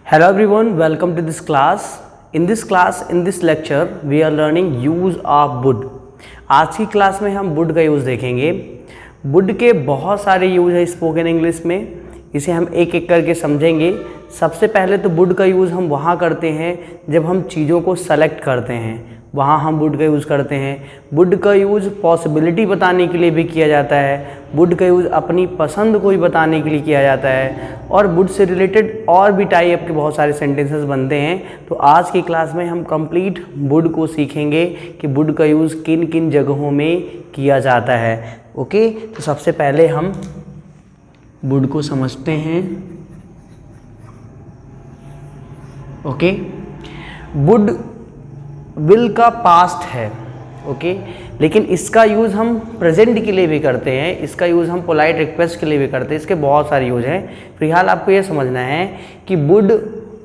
Hello everyone, welcome to this class. In this lecture, we are learning use of would. आज की class में हम would का use देखेंगे. would के बहुत सारे यूज़ है स्पोकन इंग्लिश में, इसे हम एक एक करके समझेंगे. सबसे पहले तो would का यूज़ हम वहाँ करते हैं जब हम चीज़ों को सेलेक्ट करते हैं, वहाँ हम would का यूज़ करते हैं. would का यूज़ पॉसिबिलिटी बताने के लिए भी किया जाता है. would का यूज़ अपनी पसंद को ही बताने के लिए किया जाता है. और would से रिलेटेड और भी टाइप के बहुत सारे सेंटेंसेस बनते हैं. तो आज की क्लास में हम कंप्लीट would को सीखेंगे कि would का यूज़ किन किन जगहों में किया जाता है. ओके, तो सबसे पहले हम would को समझते हैं. ओके, would विल का पास्ट है. ओके, लेकिन इसका यूज़ हम प्रेजेंट के लिए भी करते हैं, इसका यूज़ हम पोलाइट रिक्वेस्ट के लिए भी करते हैं. इसके बहुत सारे यूज़ हैं. फिलहाल आपको ये समझना है कि वुड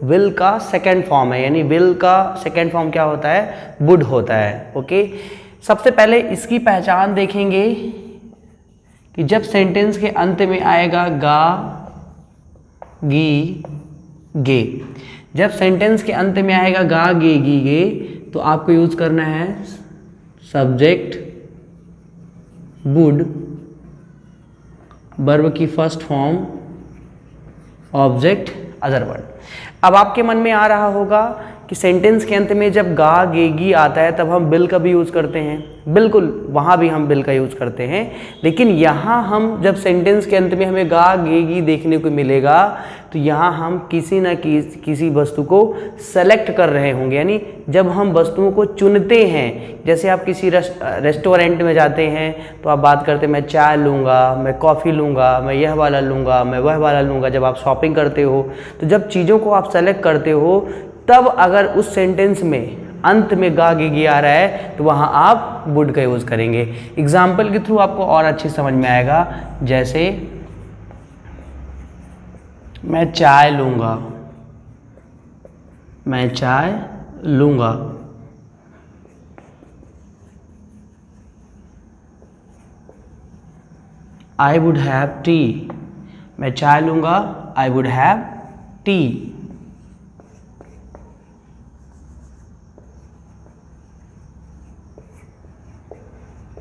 विल का सेकेंड फॉर्म है, यानी विल का सेकेंड फॉर्म क्या होता है, वुड होता है. ओके, सबसे पहले इसकी पहचान देखेंगे कि जब सेंटेंस के अंत में आएगा गा गी गे, जब सेंटेंस के अंत में आएगा गा गे गी गे, तो आपको यूज़ करना है सब्जेक्ट वुड, वर्ब की first form, object other word. अब आपके मन में आ रहा होगा कि सेंटेंस के अंत में जब गा गे गी आता है तब हम बिल का भी यूज़ करते हैं. बिल्कुल, वहाँ भी हम बिल का यूज़ करते हैं, लेकिन यहाँ हम जब सेंटेंस के अंत में हमें गा गे गी देखने को मिलेगा तो यहाँ हम किसी न किसी वस्तु को सेलेक्ट कर रहे होंगे. यानी जब हम वस्तुओं को चुनते हैं, जैसे आप किसी रेस्टोरेंट में जाते हैं तो आप बात करते हैं मैं चाय लूँगा, मैं कॉफ़ी लूँगा, मैं यह वाला लूँगा, मैं वह वाला लूँगा. जब आप शॉपिंग करते हो तो जब चीज़ों को आप सेलेक्ट करते हो तब अगर उस सेंटेंस में अंत में गा गे गी आ रहा है तो वहाँ आप वुड का यूज़ करेंगे. एग्जाम्पल के थ्रू आपको और अच्छी समझ में आएगा. जैसे मैं चाय लूँगा, मैं चाय लूँगा. आई वुड हैव टी, मैं चाय लूँगा, आई वुड हैव टी.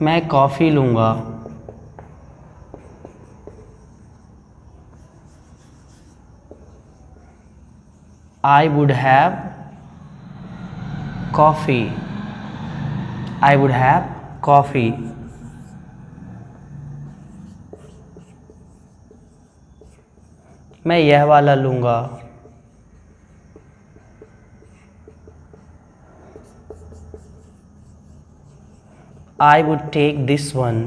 मैं कॉफ़ी लूँगा, I would have coffee, I would have coffee. मैं यह वाला लूँगा, I would take this one,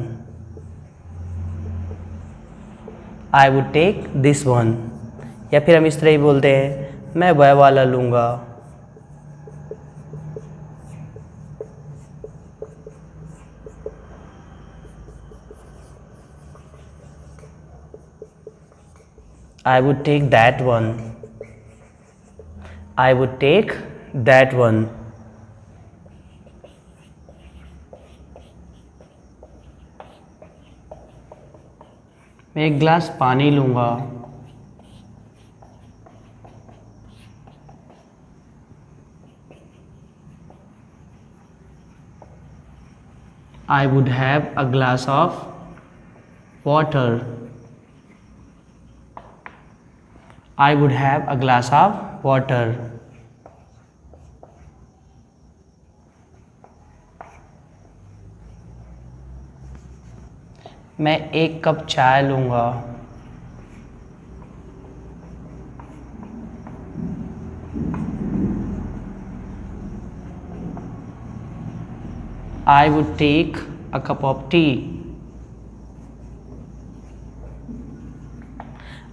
I would take this one. या फिर हम इस तरह ही बोलते हैं मैं वह वाला लूँगा, I would take that one, I would take that one. मैं एक गिलास पानी लूँगा, I would have a glass of water, I would have a glass of water. मैं एक कप चाय लूँगा, I would take a cup of tea,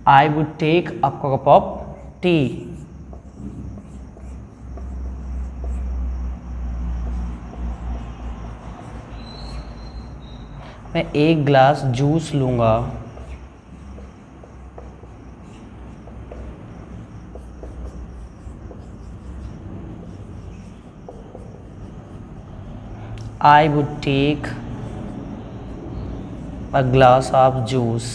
I would take a cup of tea. मैं एक गिलास जूस लूँगा, I would take a glass of juice.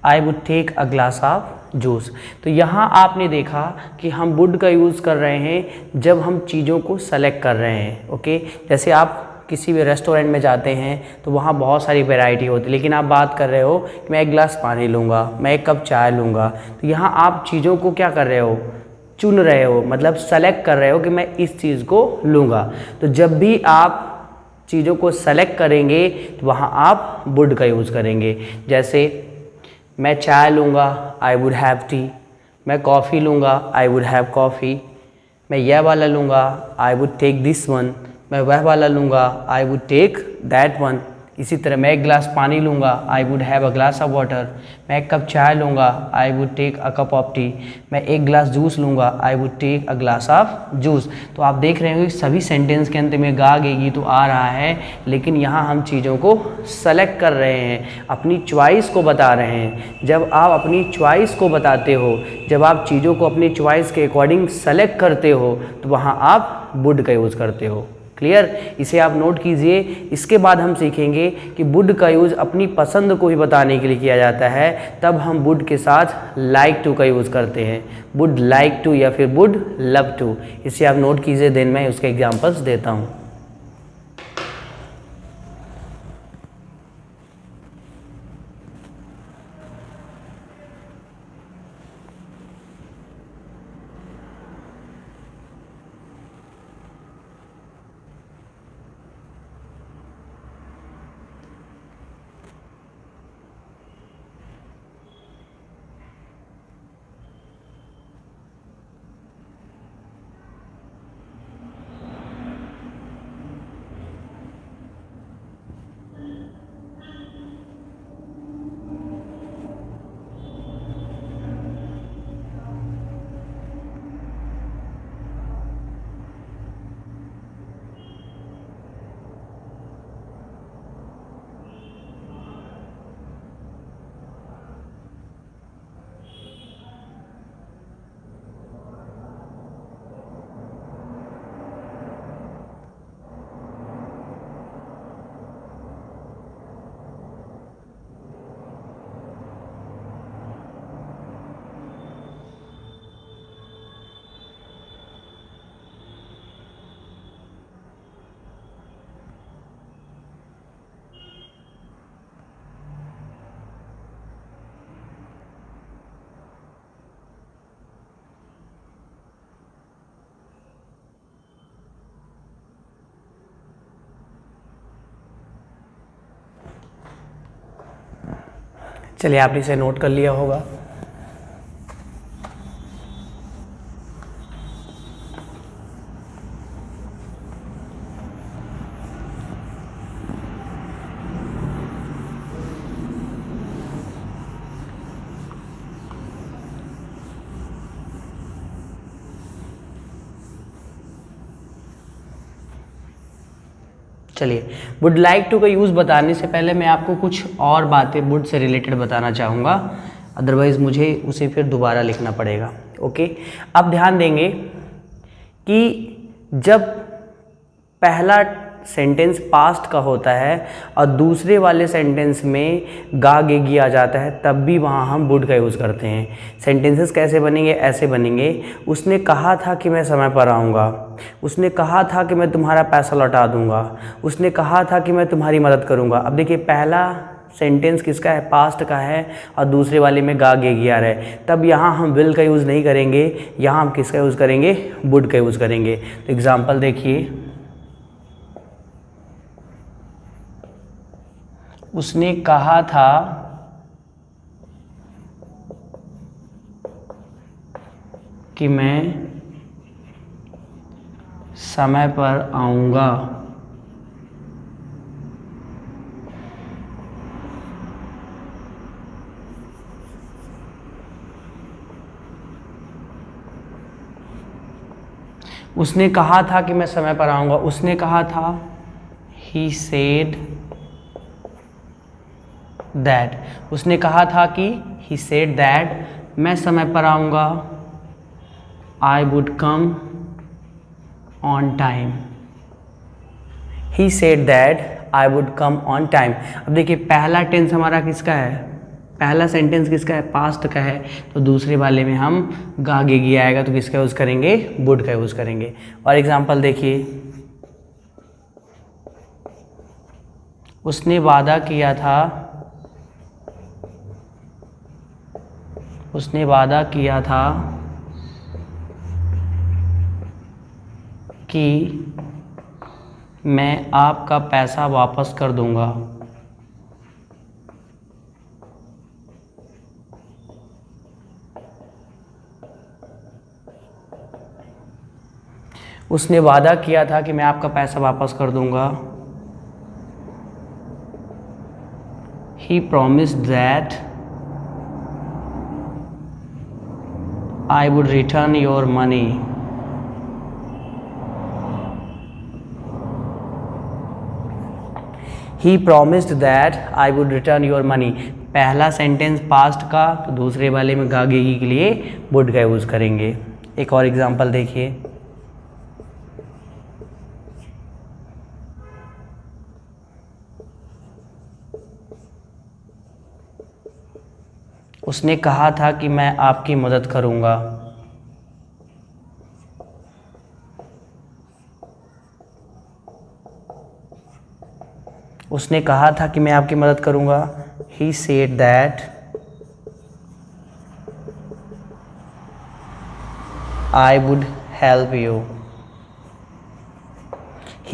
I would take a glass of juice. तो यहाँ आपने देखा कि हम वुड का यूज़ कर रहे हैं जब हम चीज़ों को सेलेक्ट कर रहे हैं। ओके, जैसे आप किसी भी रेस्टोरेंट में जाते हैं तो वहाँ बहुत सारी वैरायटी होती है, लेकिन आप बात कर रहे हो कि मैं एक गिलास पानी लूँगा, मैं एक कप चाय लूँगा। तो यहाँ आप चीज़ों को क्या कर रहे हो, चुन रहे हो, मतलब सेलेक्ट कर रहे हो कि मैं इस चीज़ को लूँगा। तो जब भी आप चीज़ों को सेलेक्ट करेंगे तो वहाँ आप वुड का यूज़ करेंगे। जैसे मैं चाय लूँगा, आई वुड हैव टी। मैं कॉफ़ी लूँगा, आई वुड हैव कॉफ़ी। मैं यह वाला लूँगा, I would take this one. मैं वह वाला लूँगा, I would take that one. इसी तरह मैं एक गिलास पानी लूँगा, I would have a glass of water. मैं एक कप चाय लूँगा, I would take a cup of tea. मैं एक गिलास जूस लूँगा, I would take a glass of juice. तो आप देख रहे हो कि सभी सेंटेंस के अंत में गा गेगी तो आ रहा है, लेकिन यहाँ हम चीज़ों को सेलेक्ट कर रहे हैं, अपनी चॉइस को बता रहे हैं। जब आप अपनी चॉइस को बताते हो, जब आप चीज़ों को अपनी चॉइस के अकॉर्डिंग सेलेक्ट करते हो, तो वहाँ आप वुड का यूज़ करते हो। क्लियर, इसे आप नोट कीजिए। इसके बाद हम सीखेंगे कि वुड का यूज़ अपनी पसंद को भी बताने के लिए किया जाता है, तब हम वुड के साथ लाइक टू का यूज़ करते हैं। वुड लाइक टू या फिर वुड लव टू, इसे आप नोट कीजिए, देन मैं उसके एग्जांपल्स देता हूँ। चलिए, आपने इसे नोट कर लिया होगा। चलिए, वुड लाइक टू का यूज़ बताने से पहले मैं आपको कुछ और बातें वुड से रिलेटेड बताना चाहूँगा, अदरवाइज़ मुझे उसे फिर दोबारा लिखना पड़ेगा। ओके, अब ध्यान देंगे कि जब पहला सेंटेंस पास्ट का होता है और दूसरे वाले सेंटेंस में गा गेगी आ जाता है, तब भी वहाँ हम वुड का यूज़ करते हैं। सेंटेंसेस कैसे बनेंगे, ऐसे बनेंगे, उसने कहा था कि मैं समय पर आऊँगा, उसने कहा था कि मैं तुम्हारा पैसा लौटा दूँगा, उसने कहा था कि मैं तुम्हारी मदद करूँगा। अब देखिए, पहला सेंटेंस किसका है, पास्ट का है, और दूसरे वाले में गा गेगी आ रहा है, तब यहाँ हम विल का यूज़ नहीं करेंगे, यहाँ हम किसका यूज़ करेंगे, वुड का यूज़ करेंगे। तो एग्जाम्पल देखिए, उसने कहा था कि मैं समय पर आऊँगा। उसने कहा था कि मैं समय पर आऊँगा, उसने कहा था, he said that, उसने कहा था कि he said that मैं समय पर आऊँगा, I would come on time, he said that I would come on time। अब देखिए, पहला टेंस हमारा किसका है, पहला सेंटेंस किसका है, पास्ट का है, तो दूसरे वाले में हम गा गेगी आएगा तो किसका यूज़ करेंगे, वुड का यूज़ करेंगे। और एग्जांपल देखिए, उसने वादा किया था, उसने वादा किया था कि मैं आपका पैसा वापस कर दूंगा। उसने वादा किया था कि मैं आपका पैसा वापस कर दूंगा। He promised that I would return your money. He promised that I would return your money। पहला सेंटेंस पास्ट का, तो दूसरे वाले में गागेगी के लिए वुड का यूज़ करेंगे। एक और एग्जांपल देखिए, उसने कहा था कि मैं आपकी मदद करूंगा। उसने कहा था कि मैं आपकी मदद करूंगा। He said that I would help you।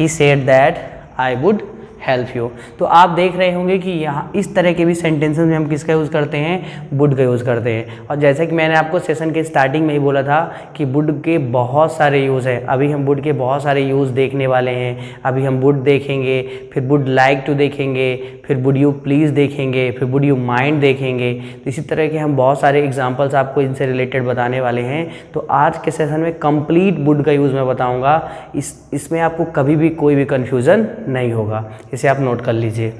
He said that I would help you. तो आप देख रहे होंगे कि यहाँ इस तरह के भी सेंटेंसेस में हम किसका यूज़ करते हैं, वुड का यूज़ करते हैं। और जैसा कि मैंने आपको सेशन के स्टार्टिंग में ही बोला था कि वुड के बहुत सारे यूज़ हैं। अभी हम वुड के बहुत सारे यूज़ देखने वाले हैं। अभी हम वुड देखेंगे, फिर वुड लाइक टू देखेंगे, फिर वुड यू प्लीज़ देखेंगे, फिर वुड यू माइंड देखेंगे। तो इसी तरह के हम बहुत सारे एग्जाम्पल्स आपको इनसे रिलेटेड बताने वाले हैं। तो आज के सेशन में कंप्लीट वुड का यूज़ मैं बताऊँगा। इसमें आपको कभी भी कोई भी कन्फ्यूज़न नहीं होगा। इसे आप नोट कर लीजिए।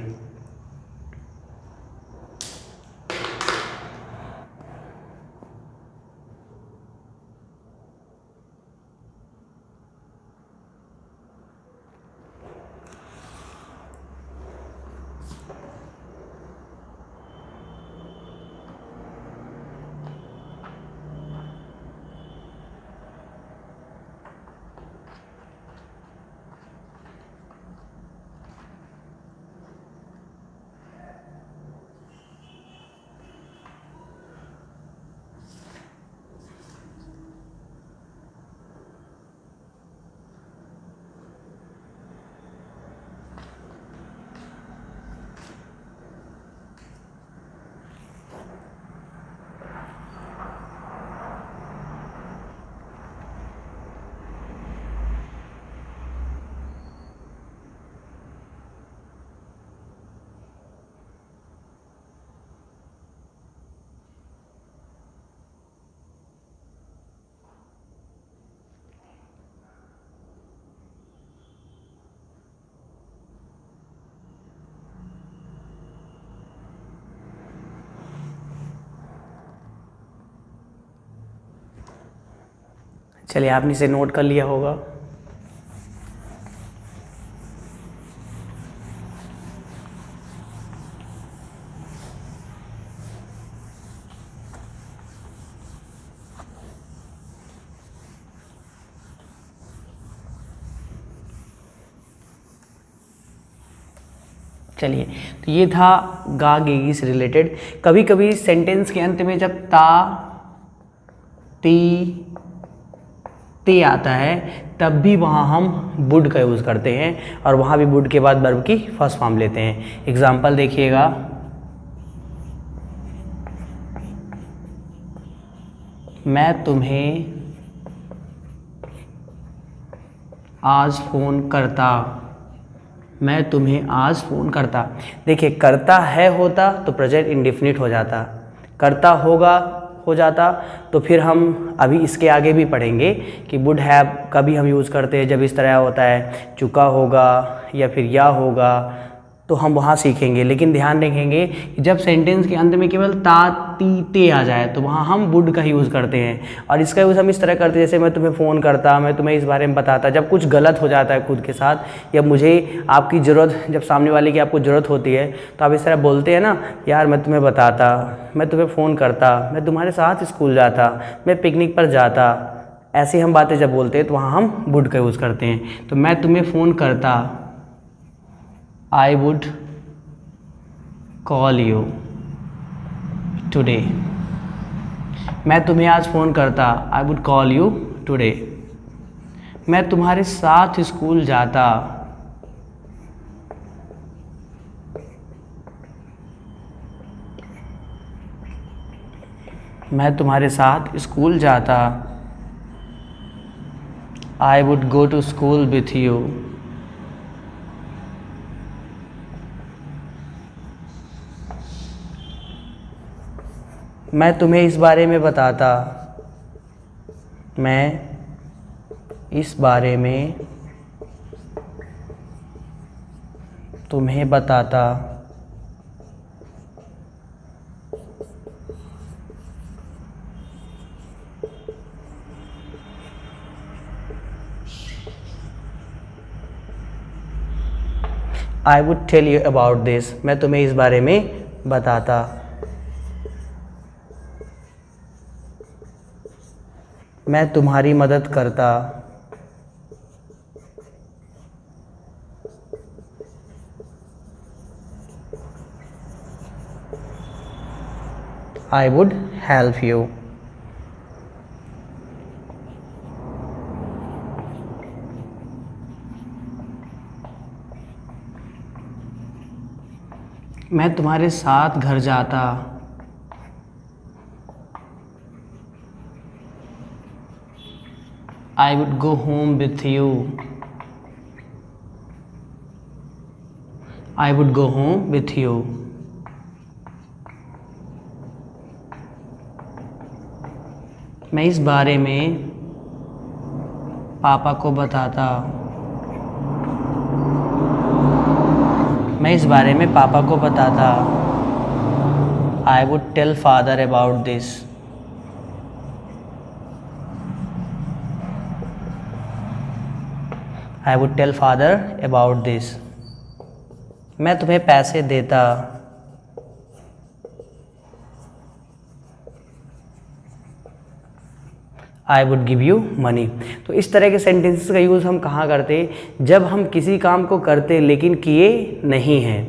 चलिए, आपने इसे नोट कर लिया होगा। चलिए, तो ये था गा गेगी से रिलेटेड। कभी कभी सेंटेंस के अंत में जब ता ती ते आता है तब भी वहाँ हम वुड का यूज़ करते हैं और वहाँ भी वुड के बाद वर्ब की फर्स्ट फॉर्म लेते हैं। एग्जाम्पल देखिएगा, मैं तुम्हें आज फ़ोन करता। मैं तुम्हें आज फ़ोन करता। देखिए, करता है होता तो प्रेजेंट इंडेफिनिट हो जाता, करता होगा हो जाता तो फिर हम अभी इसके आगे भी पढ़ेंगे कि वुड हैव कभी हम यूज़ करते हैं जब इस तरह होता है, चुका होगा या फिर या होगा, तो हम वहाँ सीखेंगे। लेकिन ध्यान रखेंगे कि जब सेंटेंस के अंत में केवल ता ती ते आ जाए तो वहाँ हम वुड का यूज़ करते हैं। और इसका यूज़ हम इस तरह करते हैं, जैसे मैं तुम्हें फ़ोन करता, मैं तुम्हें इस बारे में बताता। जब कुछ गलत हो जाता है खुद के साथ, या मुझे आपकी ज़रूरत, जब सामने वाले की आपको ज़रूरत होती है, तो आप इस तरह बोलते हैं ना, यार मैं तुम्हें बताता, मैं तुम्हें फ़ोन करता, मैं तुम्हारे साथ स्कूल जाता, मैं पिकनिक पर जाता। ऐसी हम बातें जब बोलते हैं तो वहाँ हम वुड का यूज़ करते हैं। तो मैं तुम्हें फ़ोन करता, I would call you today। मैं तुम्हें आज फ़ोन करता, I would call you today। मैं तुम्हारे साथ स्कूल जाता, मैं तुम्हारे साथ स्कूल जाता, I would go to school with you। मैं तुम्हें इस बारे में बताता, मैं इस बारे में तुम्हें बताता। I would tell you about this। मैं तुम्हें इस बारे में बताता। मैं तुम्हारी मदद करता, I would help you। मैं तुम्हारे साथ घर जाता, I would go home with you। I would go home with you। मैं इस बारे में पापा को बताता, मैं इस बारे में पापा को बताता। I would tell father about this। I would tell father about this। मैं तुम्हें पैसे देता, I would give you money। तो इस तरह के सेंटेंसेस का यूज़ हम कहाँ करते, जब हम किसी काम को करते लेकिन किए नहीं हैं।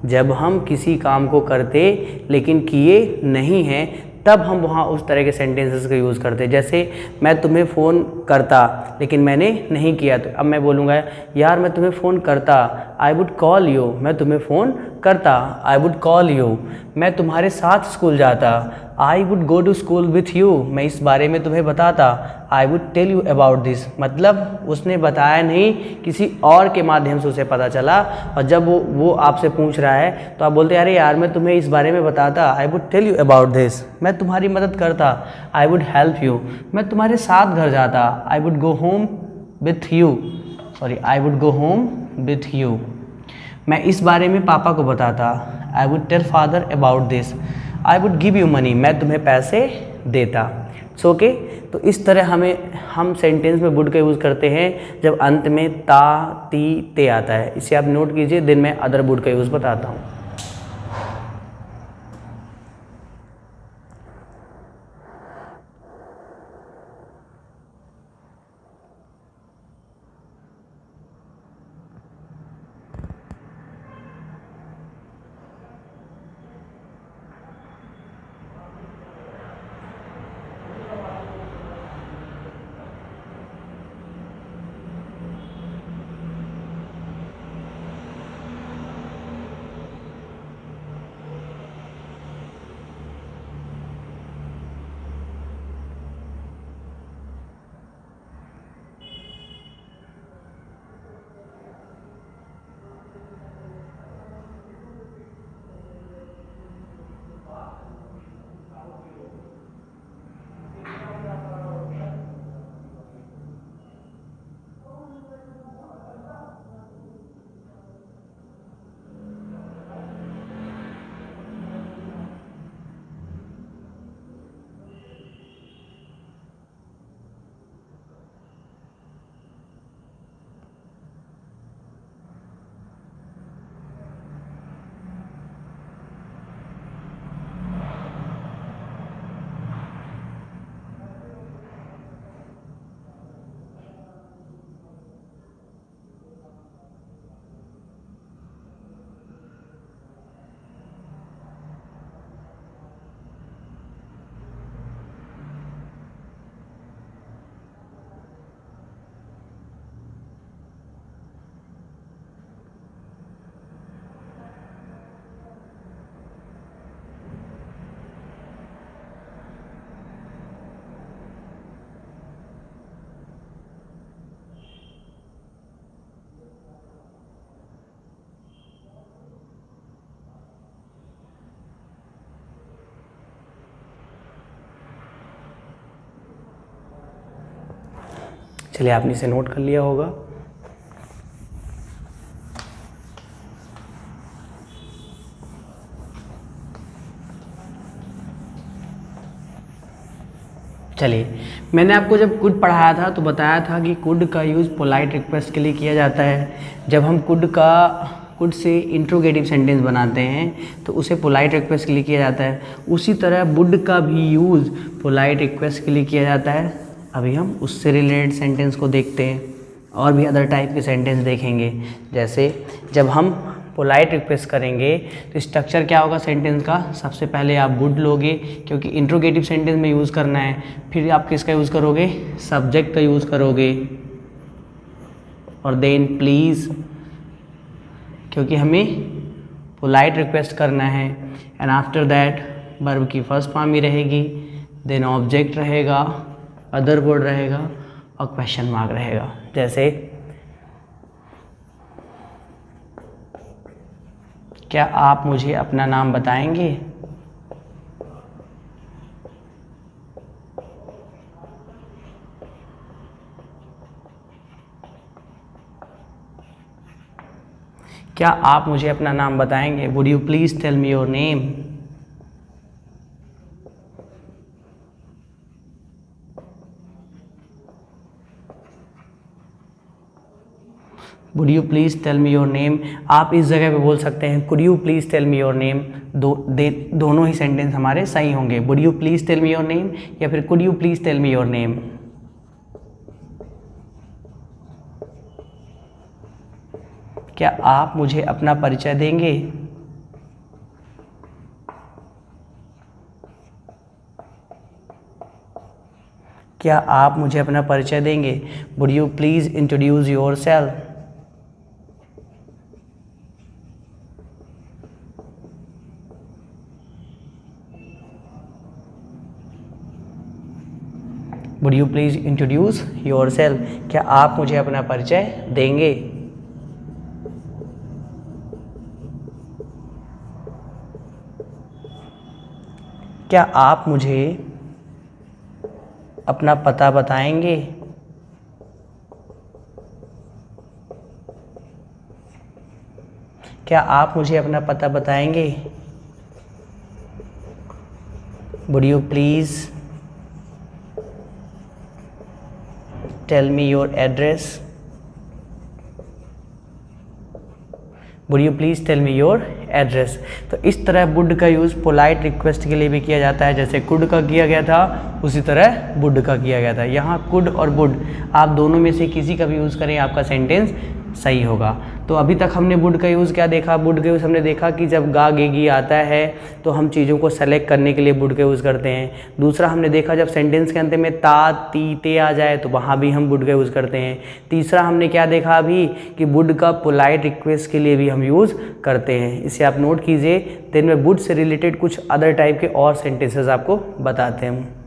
जब हम किसी काम को करते लेकिन किए नहीं हैं, तब हम वहाँ उस तरह के सेंटेंसेस का यूज़ करते हैं। जैसे मैं तुम्हें फ़ोन करता लेकिन मैंने नहीं किया, तो अब मैं बोलूँगा, यार मैं तुम्हें फ़ोन करता, आई वुड कॉल यू। मैं तुम्हें फ़ोन करता, आई वुड कॉल यू। मैं तुम्हारे साथ स्कूल जाता, I would go to school with you. मैं इस बारे में तुम्हें बताता, I would tell you about this. मतलब उसने बताया नहीं, किसी और के माध्यम से उसे पता चला। और जब वो आपसे पूछ रहा है तो आप बोलते, अरे यार मैं तुम्हें इस बारे में बताता, I would tell you about this. मैं तुम्हारी मदद करता, आई वुड हेल्प यू। मैं तुम्हारे साथ घर जाता, I would go home with you. I would go home with you. मैं इस बारे में पापा को बताता, I would tell father about this. I would give you money. मैं तुम्हें पैसे देता। ओके। तो इस तरह हम सेंटेंस में वुड का यूज़ करते हैं जब अंत में ता ती ते आता है। इसे आप नोट कीजिए, दिन में अदर वुड का यूज़ बताता हूँ। इसलिए आपने इसे नोट कर लिया होगा। चलिए, मैंने आपको जब कुड पढ़ाया था तो बताया था कि कुड का यूज़ पोलाइट रिक्वेस्ट के लिए किया जाता है। जब हम कुड से इंट्रोगेटिव सेंटेंस बनाते हैं तो उसे पोलाइट रिक्वेस्ट के लिए किया जाता है। उसी तरह वुड का भी यूज़ पोलाइट रिक्वेस्ट के लिए किया जाता है। अभी हम उससे रिलेटेड सेंटेंस को देखते हैं और भी अदर टाइप के सेंटेंस देखेंगे। जैसे जब हम पोलाइट रिक्वेस्ट करेंगे तो स्ट्रक्चर क्या होगा सेंटेंस का, सबसे पहले आप वुड लोगे क्योंकि इंट्रोगेटिव सेंटेंस में यूज़ करना है। फिर आप किसका यूज़ करोगे, सब्जेक्ट का यूज़ करोगे, और देन प्लीज़ क्योंकि हमें पोलाइट रिक्वेस्ट करना है। एंड आफ्टर दैट वर्ब की फर्स्ट फॉर्म ही रहेगी, देन ऑब्जेक्ट रहेगा, अदर वर्ड रहेगा और क्वेश्चन मार्क रहेगा। जैसे क्या आप मुझे अपना नाम बताएंगे? क्या आप मुझे अपना नाम बताएंगे? Would you please tell me your name? Would you please tell me your name. आप इस जगह पे बोल सकते हैं could you please tell me your name. दोनों ही सेंटेंस हमारे सही होंगे, would you please tell me your name या फिर could you please tell me your name. क्या आप मुझे अपना परिचय देंगे? क्या आप मुझे अपना परिचय देंगे? Would you please introduce your self. Would you please introduce your self. क्या आप मुझे अपना परिचय देंगे? क्या आप मुझे अपना पता बताएंगे? क्या आप मुझे अपना पता बताएंगे? Would you please tell me your address. Would you please tell me your address. तो इस तरह वुड का यूज़ पोलाइट रिक्वेस्ट के लिए भी किया जाता है। जैसे कुड का किया गया था उसी तरह वुड का किया गया था। यहाँ कुड और वुड आप दोनों में से किसी का भी यूज़ करें आपका सेंटेंस सही होगा। तो अभी तक हमने वुड का यूज़ क्या देखा, वुड का यूज़ हमने देखा कि जब गा गेगी आता है तो हम चीज़ों को सेलेक्ट करने के लिए वुड का यूज़ करते हैं। दूसरा हमने देखा जब सेंटेंस के अंत में ता ती ते आ जाए तो वहाँ भी हम वुड का यूज़ करते हैं। तीसरा हमने क्या देखा अभी कि वुड का पोलाइट रिक्वेस्ट के लिए भी हम यूज़ करते हैं। इसे आप नोट कीजिए। देन में वुड से रिलेटेड कुछ अदर टाइप के और सेंटेंसेस आपको बताते हैं।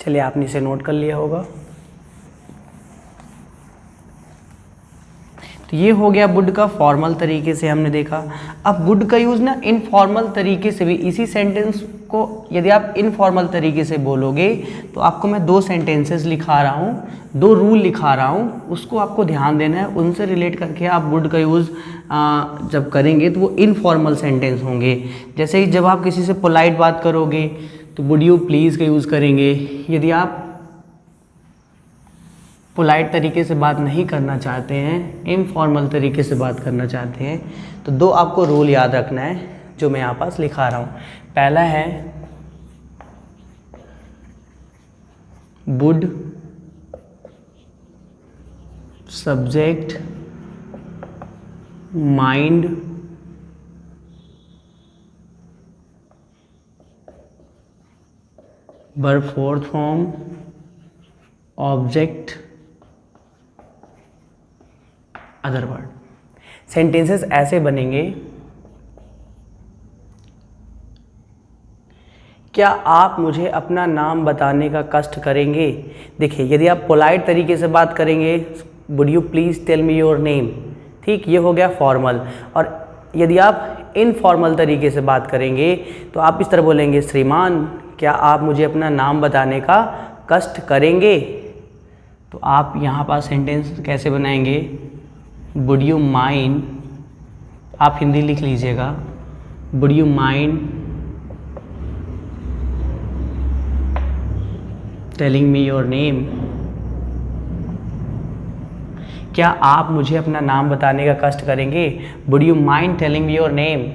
चलिए आपने इसे नोट कर लिया होगा। तो ये हो गया वुड का फॉर्मल तरीके से हमने देखा। अब वुड का यूज़ ना इनफॉर्मल तरीके से भी, इसी सेंटेंस को यदि आप इनफॉर्मल तरीके से बोलोगे तो आपको मैं 2 सेंटेंसेस लिखा रहा हूँ, 2 रूल लिखा रहा हूँ, उसको आपको ध्यान देना है, उनसे रिलेट करके आप वुड का यूज़ जब करेंगे तो वो इनफॉर्मल सेंटेंस होंगे। जैसे ही जब आप किसी से पोलाइट बात करोगे तो वुड यू प्लीज़ का यूज़ करेंगे। यदि आप पोलाइट तरीके से बात नहीं करना चाहते हैं, इनफॉर्मल तरीके से बात करना चाहते हैं, तो 2 आपको रूल याद रखना है जो मैं यहाँ पास लिखा रहा हूँ। पहला है would subject mind verb fourth form object other word. Sentences ऐसे बनेंगे, क्या आप मुझे अपना नाम बताने का कष्ट करेंगे। देखिए यदि आप पोलाइट तरीके से बात करेंगे, would you please tell me your name, ठीक, ये हो गया फॉर्मल। और यदि आप इनफॉर्मल तरीके से बात करेंगे तो आप इस तरह बोलेंगे, श्रीमान क्या आप मुझे अपना नाम बताने का कष्ट करेंगे। तो आप यहाँ पास सेंटेंस कैसे बनाएंगे, वुड यू माइंड, आप हिंदी लिख लीजिएगा, would you mind telling me your name. क्या आप मुझे अपना नाम बताने का कष्ट करेंगे, would you mind telling me your name.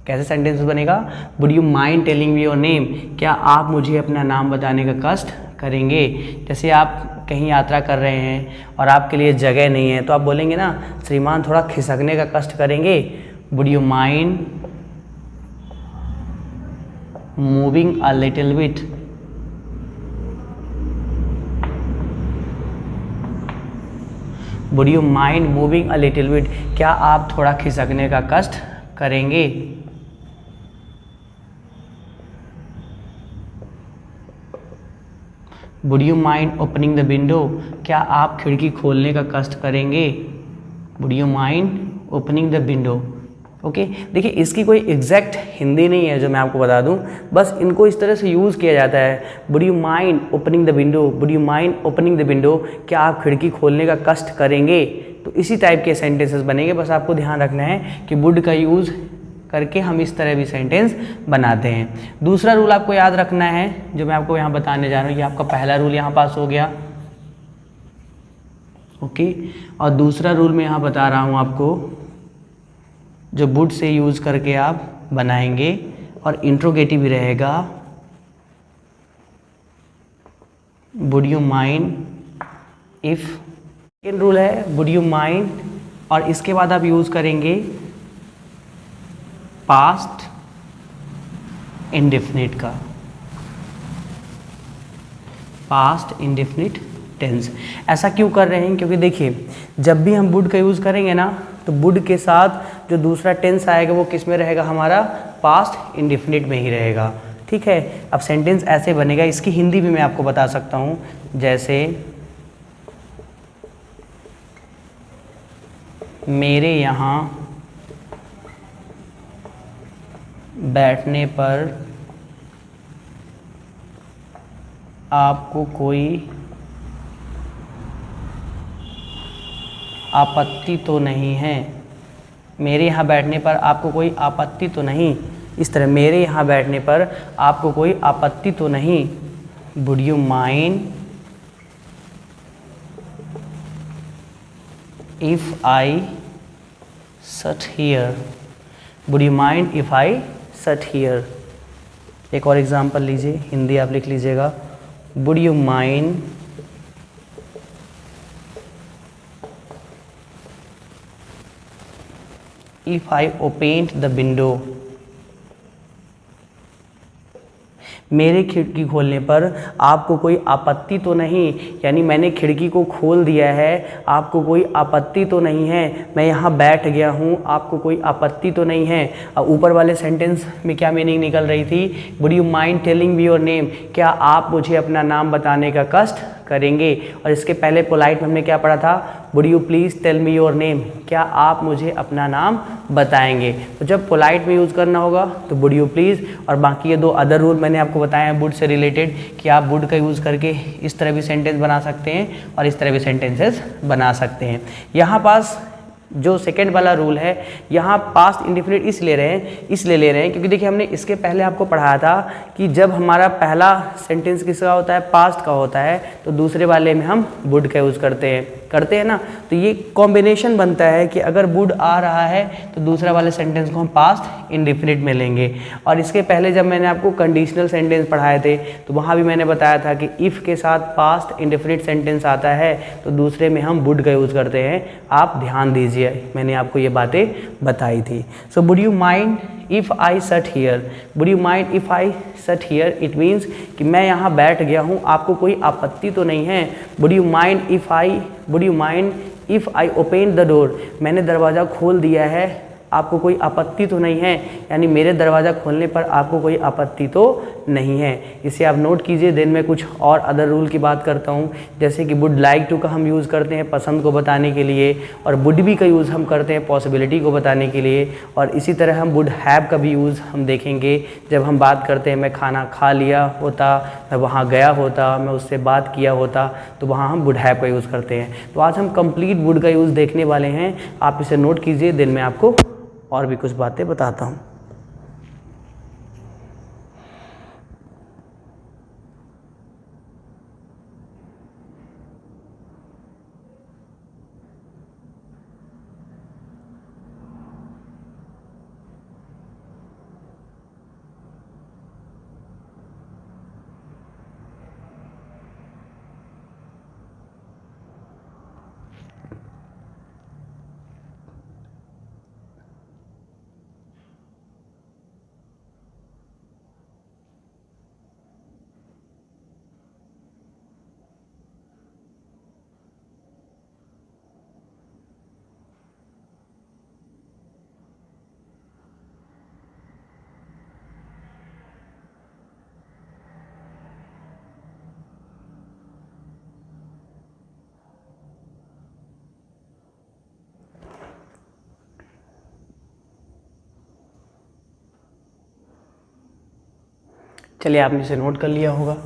कैसे सेंटेंस बनेगा, would you mind telling me your name, क्या आप मुझे अपना नाम बताने का कष्ट करेंगे। जैसे आप कहीं यात्रा कर रहे हैं और आपके लिए जगह नहीं है तो आप बोलेंगे ना, श्रीमान थोड़ा खिसकने का कष्ट करेंगे, would you mind moving a little bit. Would you mind moving a little bit, क्या आप थोड़ा खिसकने का कष्ट करेंगे। Would you mind opening the window, क्या आप खिड़की खोलने का कष्ट करेंगे। Would you mind opening the window. Okay, देखिए इसकी कोई एग्जैक्ट हिंदी नहीं है जो मैं आपको बता दूं, बस इनको इस तरह से यूज़ किया जाता है। Would you mind opening the window, would you mind opening the window, क्या आप खिड़की खोलने का कष्ट करेंगे। तो इसी टाइप के सेंटेंसेस बनेंगे, बस आपको ध्यान रखना है कि वुड का यूज़ करके हम इस तरह भी सेंटेंस बनाते हैं। दूसरा रूल आपको याद रखना है जो मैं आपको यहाँ बताने जा रहा हूँ, ये आपका पहला रूल यहाँ पास हो गया। ओके, और दूसरा रूल मैं यहाँ बता रहा हूँ आपको जो वुड से यूज़ करके आप बनाएंगे और इंट्रोगेटिव भी रहेगा। Would you mind if, second rule है वुड यू माइंड, और इसके बाद आप यूज़ करेंगे पास्ट इंडेफिनिट का, पास्ट इंडेफिनिट टेंस। ऐसा क्यों कर रहे हैं, क्योंकि देखिए जब भी हम वुड का यूज़ करेंगे ना तो वुड के साथ जो दूसरा टेंस आएगा वो किस में रहेगा, हमारा पास्ट इंडेफिनिट में ही रहेगा। ठीक है, अब सेंटेंस ऐसे बनेगा, इसकी हिंदी भी मैं आपको बता सकता हूँ। जैसे मेरे यहाँ बैठने पर आपको कोई आपत्ति तो नहीं है। मेरे यहाँ बैठने पर आपको कोई आपत्ति तो नहीं, इस तरह मेरे यहाँ बैठने पर आपको कोई आपत्ति तो नहीं। Would you mind if I sat here, would you mind if I sat here. एक और एग्जांपल लीजिए, हिंदी आप लिख लीजिएगा, would you mind if I opened the window. मेरे खिड़की खोलने पर आपको कोई आपत्ति तो नहीं, यानी मैंने खिड़की को खोल दिया है, आपको कोई आपत्ति तो नहीं है। मैं यहाँ बैठ गया हूँ, आपको कोई आपत्ति तो नहीं है। अब ऊपर वाले सेंटेंस में क्या मीनिंग निकल रही थी? Would you mind telling me your name? क्या आप मुझे अपना नाम बताने का कष्ट करेंगे? और इसके पहले पोलाइट में हमने क्या पढ़ा था? Would you please tell me your name? क्या आप मुझे अपना नाम बताएंगे? तो जब पोलाइट में यूज़ करना होगा तो वुड यू प्लीज़, और बाकी ये दो अदर रूल मैंने आपको बताया हैं वुड से रिलेटेड कि आप वुड का यूज़ करके इस तरह भी सेंटेंस बना सकते हैं और इस तरह भी सेंटेंसेस बना सकते हैं। यहाँ पास जो सेकंड वाला रूल है, यहाँ पास्ट इंडेफिनिट इसलिए ले रहे हैं क्योंकि देखिए हमने इसके पहले आपको पढ़ाया था कि जब हमारा पहला सेंटेंस किसका होता है? पास्ट का होता है, तो दूसरे वाले में हम वुड का यूज़ करते हैं ना। तो ये कॉम्बिनेशन बनता है कि अगर वुड आ रहा है तो दूसरा वाले सेंटेंस को हम पास्ट इंडेफिनिट में लेंगे। और इसके पहले जब मैंने आपको कंडीशनल सेंटेंस पढ़ाए थे तो वहाँ भी मैंने बताया था कि इफ़ के साथ पास्ट इंडेफिनिट सेंटेंस आता है तो दूसरे में हम वुड का यूज़ करते हैं। आप ध्यान दीजिए, मैंने आपको ये बातें बताई थी। So would you mind if I sat here? Would you mind if I sat here? It means कि मैं यहाँ बैठ गया हूँ, आपको कोई आपत्ति तो नहीं है। Would you mind if I open the door? मैंने दरवाज़ा खोल दिया है, आपको कोई आपत्ति तो नहीं है, यानी मेरे दरवाज़ा खोलने पर आपको कोई आपत्ति तो नहीं है। इसे आप नोट कीजिए। देन मैं कुछ और अदर रूल की बात करता हूँ, जैसे कि वुड लाइक टू का हम यूज़ करते हैं पसंद को बताने के लिए, और वुड बी का यूज़ हम करते हैं पॉसिबिलिटी को बताने के लिए, और इसी तरह हम वुड हैव का भी यूज़ हम देखेंगे जब हम बात करते हैं मैं खाना खा लिया होता, मैं वहाँ गया होता, मैं उससे बात किया होता, तो वहाँ हम वुड हैव का यूज़ करते हैं। तो आज हम कंप्लीट वुड का यूज़ देखने वाले हैं, आप इसे नोट कीजिए। दिन में आपको और भी कुछ बातें बताता हूँ। चलिए, आपने इसे नोट कर लिया होगा।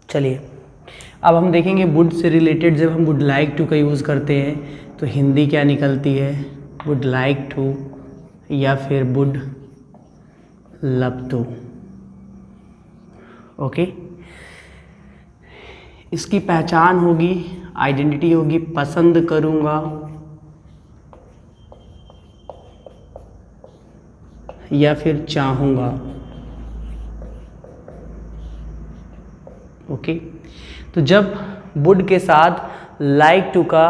चलिए, अब हम देखेंगे वुड से रिलेटेड जब हम वुड लाइक टू का यूज़ करते हैं तो हिंदी क्या निकलती है? वुड लाइक टू या फिर वुड लव टू। ओके, इसकी पहचान होगी, आइडेंटिटी होगी पसंद करूँगा या फिर चाहूँगा। ओके, तो जब वुड के साथ लाइक टू का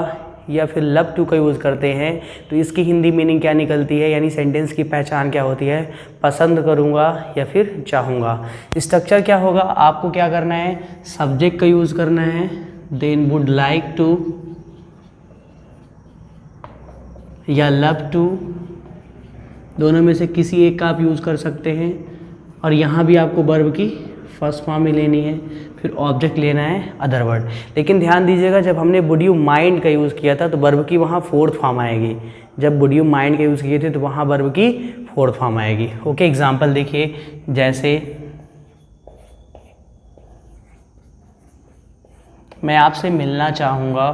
या फिर लव टू का यूज़ करते हैं तो इसकी हिंदी मीनिंग क्या निकलती है, यानी सेंटेंस की पहचान क्या होती है? पसंद करूँगा या फिर चाहूँगा। स्ट्रक्चर क्या होगा? आपको क्या करना है? सब्जेक्ट का यूज़ करना है, देन वुड लाइक टू या लव टू, दोनों में से किसी एक का आप यूज़ कर सकते हैं। और यहाँ भी आपको वर्ब की फर्स्ट फॉर्म में लेनी है, फिर ऑब्जेक्ट लेना है अदर वर्ड। लेकिन ध्यान दीजिएगा, जब हमने वुड यू माइंड का यूज़ किया था तो वर्ब की वहाँ फोर्थ फॉर्म आएगी। जब वुड यू माइंड का यूज़ किए थे तो वहाँ वर्ब की फोर्थ फॉर्म आएगी। ओके, एग्जाम्पल देखिए, जैसे मैं आपसे मिलना चाहूँगा,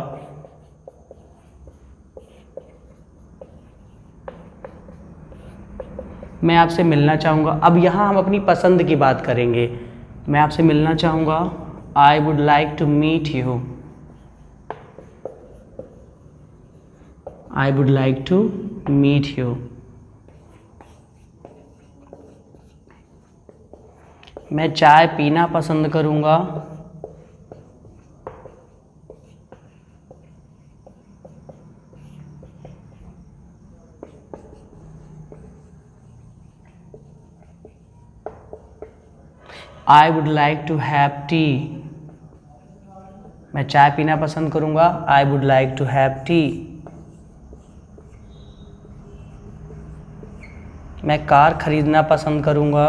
मैं आपसे मिलना चाहूँगा। अब यहाँ हम अपनी पसंद की बात करेंगे, मैं आपसे मिलना चाहूँगा। I would like to meet you. I would like to meet you. मैं चाय पीना पसंद करूँगा। I would like to have tea. मैं चाय पीना पसंद करूँगा। I would like to have tea. मैं कार खरीदना पसंद करूँगा।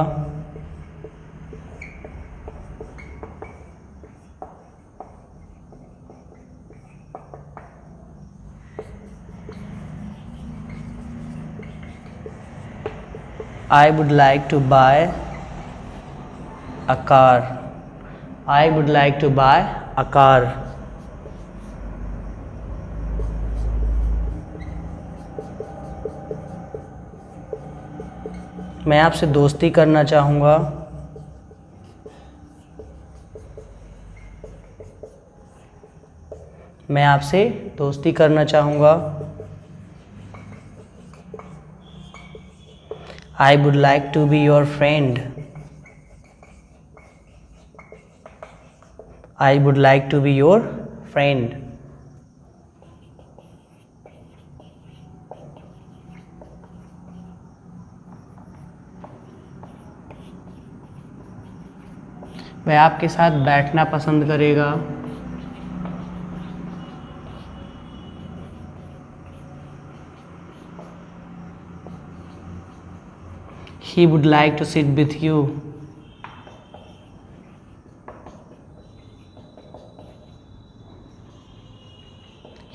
I would like to buy a car. I would like to buy a car. मैं आपसे दोस्ती करना चाहूँगा। मैं आपसे दोस्ती करना चाहूँगा। I would like to be your friend. I would like to be your friend. वह आपके साथ बैठना पसंद करेगा। He would like to sit with you.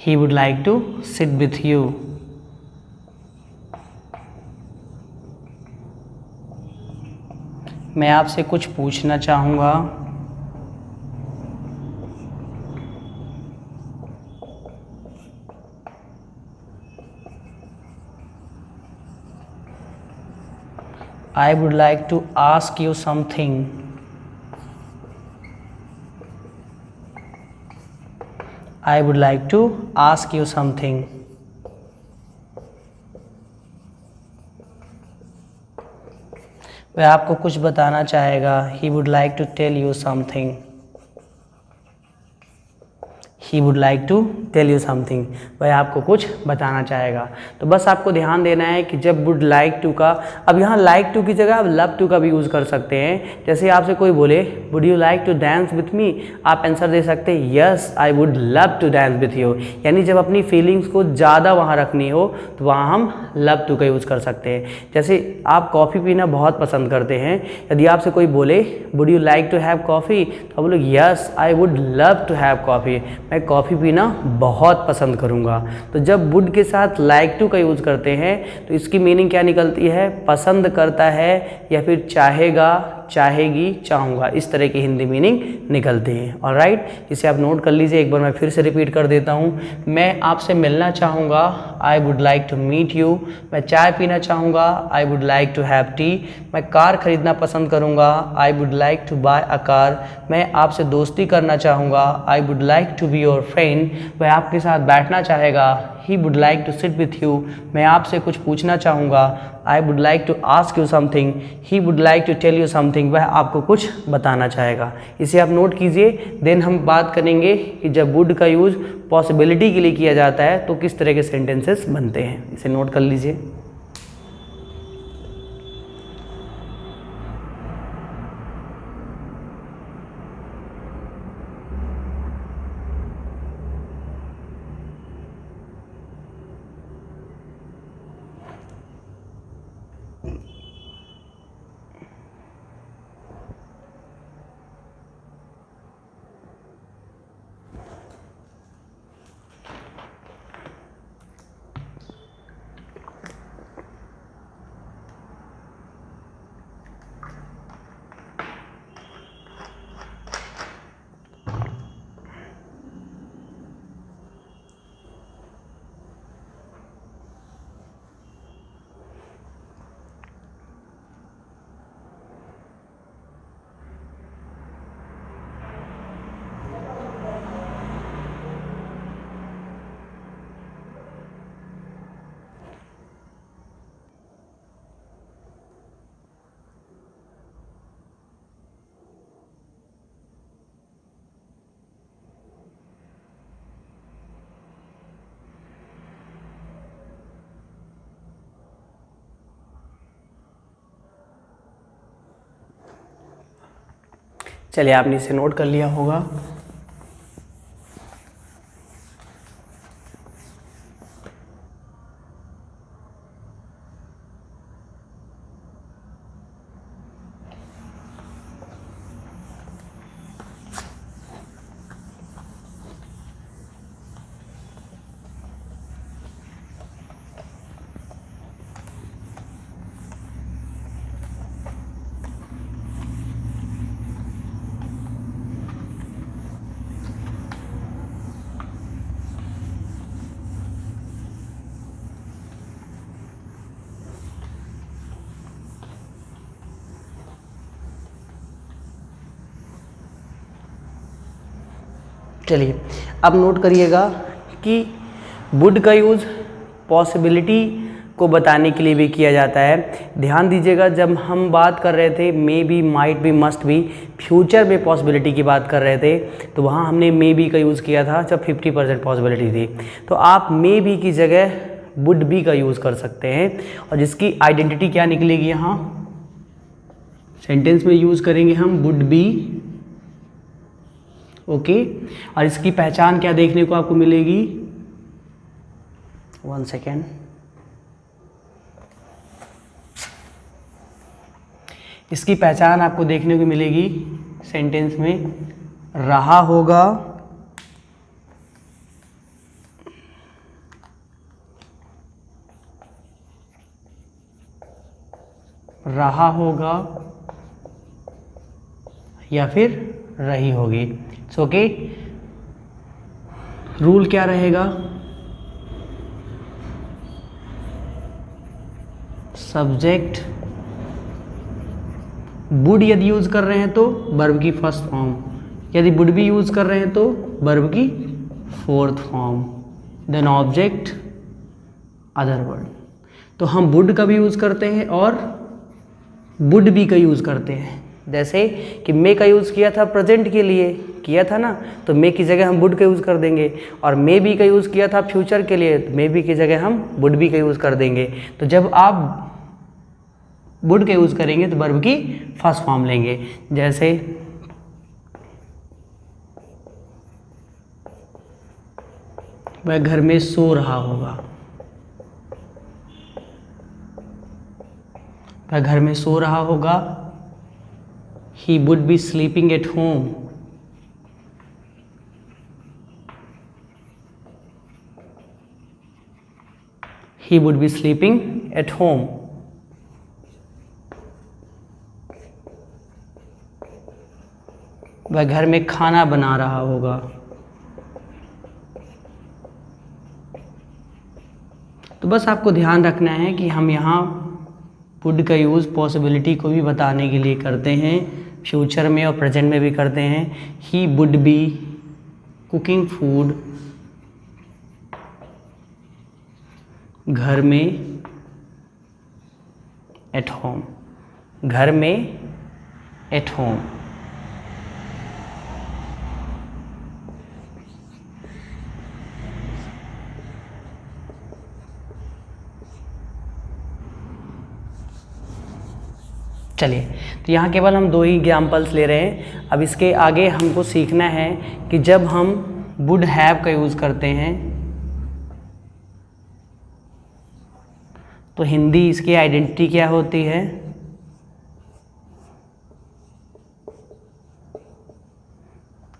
He would like to sit with you. मैं आपसे कुछ पूछना चाहूँगा। I would like to ask you something. I would like to ask you something. वह आपको कुछ बताना चाहेगा। He would like to tell you something. He would like to tell you something. वह आपको कुछ बताना चाहेगा। तो बस आपको ध्यान देना है कि जब would like to का, अब यहाँ like to की जगह आप love to का भी यूज़ कर सकते हैं। जैसे आपसे कोई बोले would you like to dance with me, आप आंसर दे सकते हैं yes I would love to dance with you। यानी जब अपनी फीलिंग्स को ज़्यादा वहाँ रखनी हो तो वहाँ हम love to का यूज़ कर सकते हैं। जैसे आप कॉफ़ी पीना बहुत पसंद करते हैं, यदि आपसे कोई बोले would you like to have coffee, तो आप बोलो yes I would love to have coffee। मैं कॉफ़ी पीना बहुत पसंद करूँगा। तो जब वुड के साथ लाइक टू का यूज़ करते हैं तो इसकी मीनिंग क्या निकलती है? पसंद करता है या फिर चाहेगा, चाहेगी, चाहूँगा, इस तरह की हिंदी मीनिंग निकलती हैं। ऑलराइट, इसे आप नोट कर लीजिए। एक बार मैं फिर से रिपीट कर देता हूँ। मैं आपसे मिलना चाहूँगा। I would like to meet you. मैं चाय पीना चाहूँगा। I would like to have tea. मैं कार खरीदना पसंद करूँगा। I would like to buy a car. मैं आपसे दोस्ती करना चाहूँगा। I would like to be your friend. वह आपके साथ बैठना चाहेगा। He would like to sit with you. मैं आपसे कुछ पूछना चाहूँगा। I would like to ask you something. He would like to tell you something. वह आपको कुछ बताना चाहेगा। इसे आप नोट कीजिए। देन हम बात करेंगे कि जब वुड का यूज़ पॉसिबिलिटी के लिए किया जाता है तो किस तरह के सेंटेंसेस बनते हैं। इसे नोट कर लीजिए। चलिए आपने इसे नोट कर लिया होगा। चलिए अब नोट करिएगा कि वुड का यूज़ पॉसिबिलिटी को बताने के लिए भी किया जाता है। ध्यान दीजिएगा, जब हम बात कर रहे थे may be, might be, must be, future में पॉसिबिलिटी की बात कर रहे थे, तो वहाँ हमने मे बी का यूज़ किया था जब 50% पॉसिबिलिटी थी। तो आप मे बी की जगह वुड बी का यूज़ कर सकते हैं, और जिसकी आइडेंटिटी क्या निकलेगी, यहाँ सेंटेंस में यूज़ करेंगे हम वुड बी। ओके, और इसकी पहचान क्या देखने को आपको मिलेगी, 1 सेकेंड, इसकी पहचान आपको देखने को मिलेगी सेंटेंस में, रहा होगा, रहा होगा, या फिर रही होगी। सो ओके, रूल क्या रहेगा, सब्जेक्ट वुड यदि यूज कर रहे हैं तो वर्ब की फर्स्ट फॉर्म, यदि वुड भी यूज कर रहे हैं तो वर्ब की fourth form, then object other word. तो हम वुड का भी यूज करते हैं और वुड बी का यूज करते हैं। जैसे कि मे का यूज़ किया था प्रेजेंट के लिए, किया था ना, तो मे की जगह हम वुड का यूज़ कर देंगे, और मे बी का यूज़ किया था फ्यूचर के लिए, तो मे बी की जगह हम वुड बी का यूज़ कर देंगे। तो जब आप वुड का यूज़ करेंगे तो वर्ब की फर्स्ट फॉर्म लेंगे। जैसे वह घर में सो रहा होगा, वह घर में सो रहा होगा, he would be sleeping at home, he would be sleeping at home। वह घर में खाना बना रहा होगा। तो बस आपको ध्यान रखना है कि हम यहाँ वुड का यूज़ पॉसिबिलिटी को भी बताने के लिए करते हैं, फ्यूचर में और प्रेजेंट में भी करते हैं। He would be cooking food, घर में, एट होम, घर में, एट होम। चलिए, तो यहाँ केवल हम 2 ही एग्जाम्पल्स ले रहे हैं। अब इसके आगे हमको सीखना है कि जब हम वुड हैव का यूज़ करते हैं तो हिंदी इसकी आइडेंटिटी क्या होती है,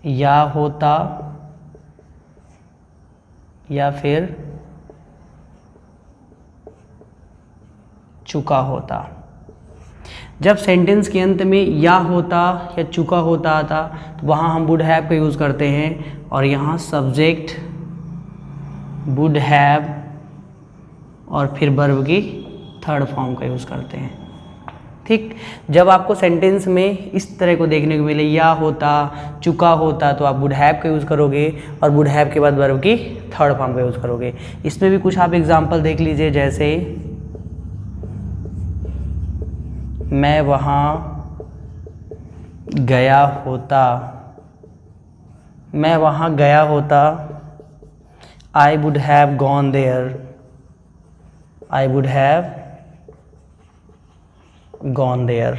या होता, या फिर चुका होता। जब सेंटेंस के अंत में या होता या चुका होता आता तो वहाँ हम वुड हैव का यूज़ करते हैं, और यहाँ सब्जेक्ट वुड हैव और फिर वर्ब की थर्ड फॉर्म का यूज़ करते हैं। ठीक, जब आपको सेंटेंस में इस तरह को देखने को मिले या होता, चुका होता, तो आप वुड हैव का यूज़ करोगे, और वुड हैव के बाद वर्ब की थर्ड फॉर्म का यूज़ करोगे। इसमें भी कुछ आप एग्जाम्पल देख लीजिए, जैसे मैं वहाँ गया होता, मैं वहाँ गया होता, I would have gone there, I would have gone there.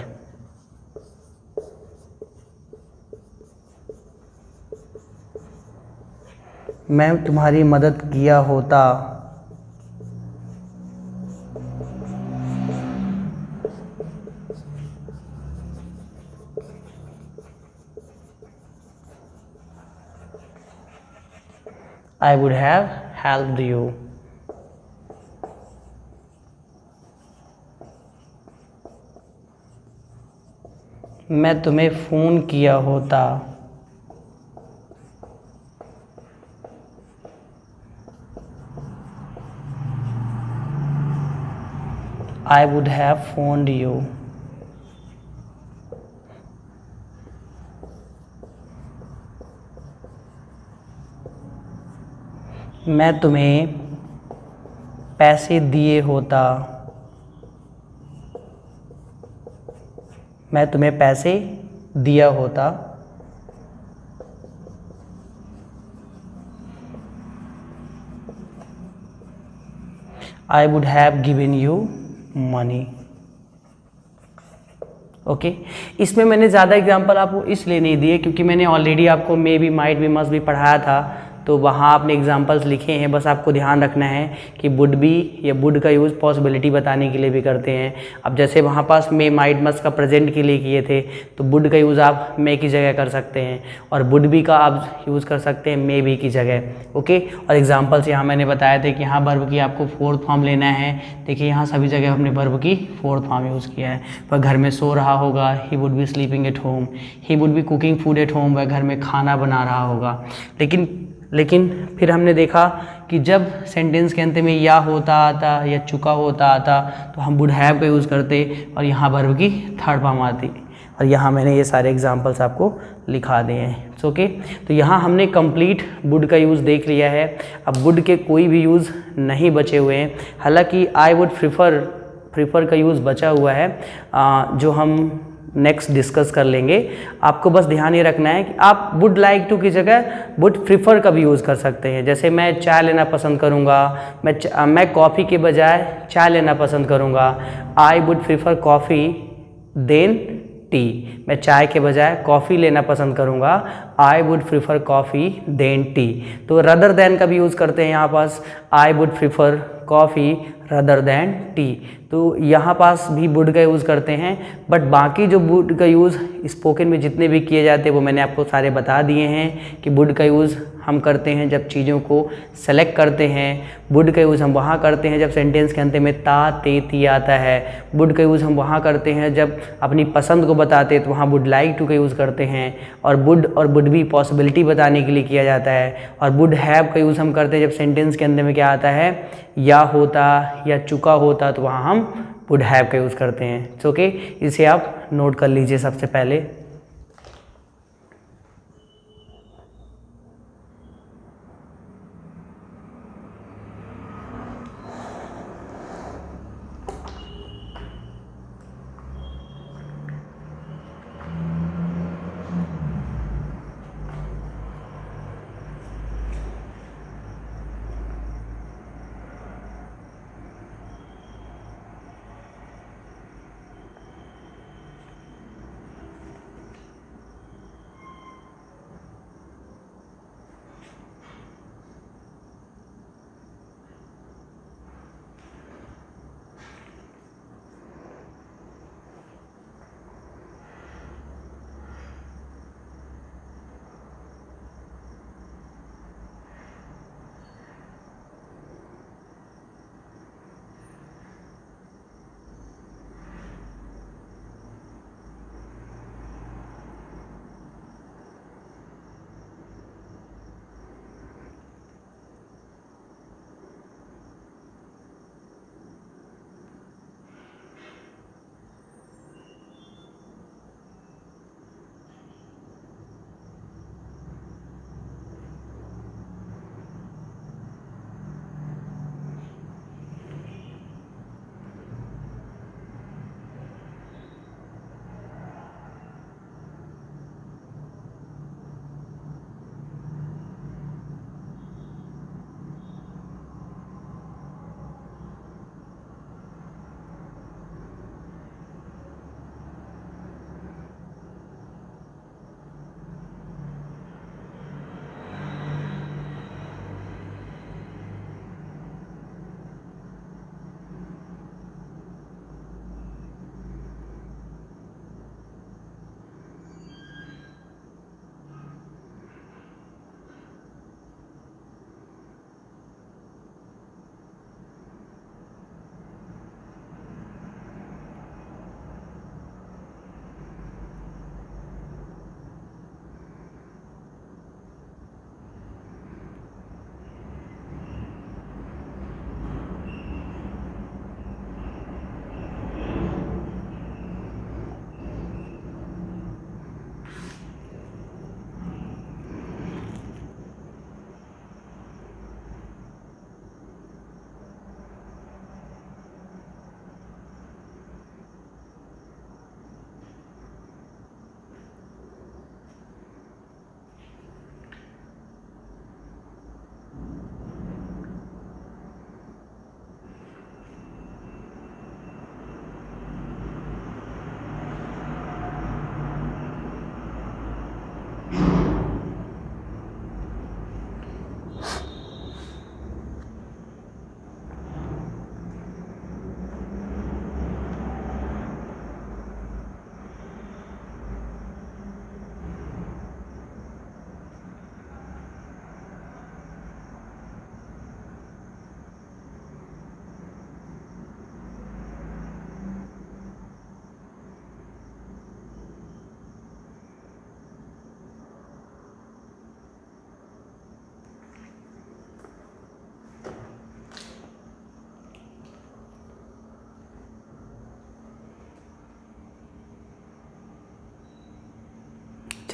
मैं तुम्हारी मदद किया होता। I would have helped you. मैं तुम्हें फ़ोन किया होता। I would have phoned you. मैं तुम्हें पैसे दिए होता। मैं तुम्हें पैसे दिया होता। I would have given you money. Okay इसमें मैंने ज़्यादा एग्जांपल आपको इसलिए नहीं दिए क्योंकि मैंने ऑलरेडी आपको may be, might be, must भी पढ़ाया था, तो वहाँ आपने एग्जांपल्स लिखे हैं। बस आपको ध्यान रखना है कि वुड बी या वुड का यूज़ पॉसिबिलिटी बताने के लिए भी करते हैं। अब जैसे वहाँ पास मे, माइट, मस्ट का प्रेजेंट के लिए किए थे, तो वुड का यूज़ आप मे की जगह कर सकते हैं और वुड बी का आप यूज़ कर सकते हैं मे बी की जगह। ओके और एग्जाम्पल्स यहाँ मैंने बताया थे कि यहाँ वर्ब की आपको फोर्थ फॉर्म लेना है। देखिए यहाँ सभी जगह हमने वर्ब की फोर्थ फॉर्म यूज़ किया है। वह घर में सो रहा होगा, he would be sleeping at home. He would be cooking food at home, वह घर में खाना बना रहा होगा। लेकिन फिर हमने देखा कि जब सेंटेंस के अंत में या होता आता या चुका होता आता तो हम वुड हैव का यूज़ करते और यहाँ वर्ब की थर्ड फॉर्म आती। और यहाँ मैंने ये सारे एग्जांपल्स आपको लिखा दिए हैं। ओके तो यहाँ हमने कंप्लीट वुड का यूज़ देख लिया है। अब वुड के कोई भी यूज़ नहीं बचे हुए हैं, हालांकि आई वुड प्रिफर का यूज़ बचा हुआ है जो हम नेक्स्ट डिस्कस कर लेंगे। आपको बस ध्यान ये रखना है कि आप वुड लाइक टू की जगह वुड प्रिफर का भी यूज़ कर सकते हैं। जैसे मैं चाय लेना पसंद करूँगा, मैं कॉफ़ी के बजाय चाय लेना पसंद करूँगा। I would prefer coffee than tea, मैं चाय के बजाय कॉफ़ी लेना पसंद करूँगा। I would prefer coffee than tea. तो रदर देन का भी यूज़ करते हैं यहाँ पास, I would prefer coffee rather than tea. तो यहाँ पास भी वुड का यूज़ करते हैं, बट बाकी जो वुड का यूज़ स्पोकन में जितने भी किए जाते हैं वो मैंने आपको सारे बता दिए हैं कि वुड का यूज़ हम करते हैं जब चीज़ों को सेलेक्ट करते हैं। वुड का यूज़ हम वहाँ करते हैं जब सेंटेंस के अंत में ता, ते, ती आता है। वुड का यूज़ हम वहाँ करते हैं जब अपनी पसंद को बताते हैं, तो वहाँ वुड लाइक टू का यूज़ करते हैं। और वुड भी पॉसिबिलिटी बताने के लिए किया जाता है। और वुड हैव का यूज़ हम करते हैं जब सेंटेंस के अंत में क्या आता है, या होता या चुका होता, तो वहाँ हम वुड हैव का यूज़ करते हैं। ओके इसे आप नोट कर लीजिए सबसे पहले।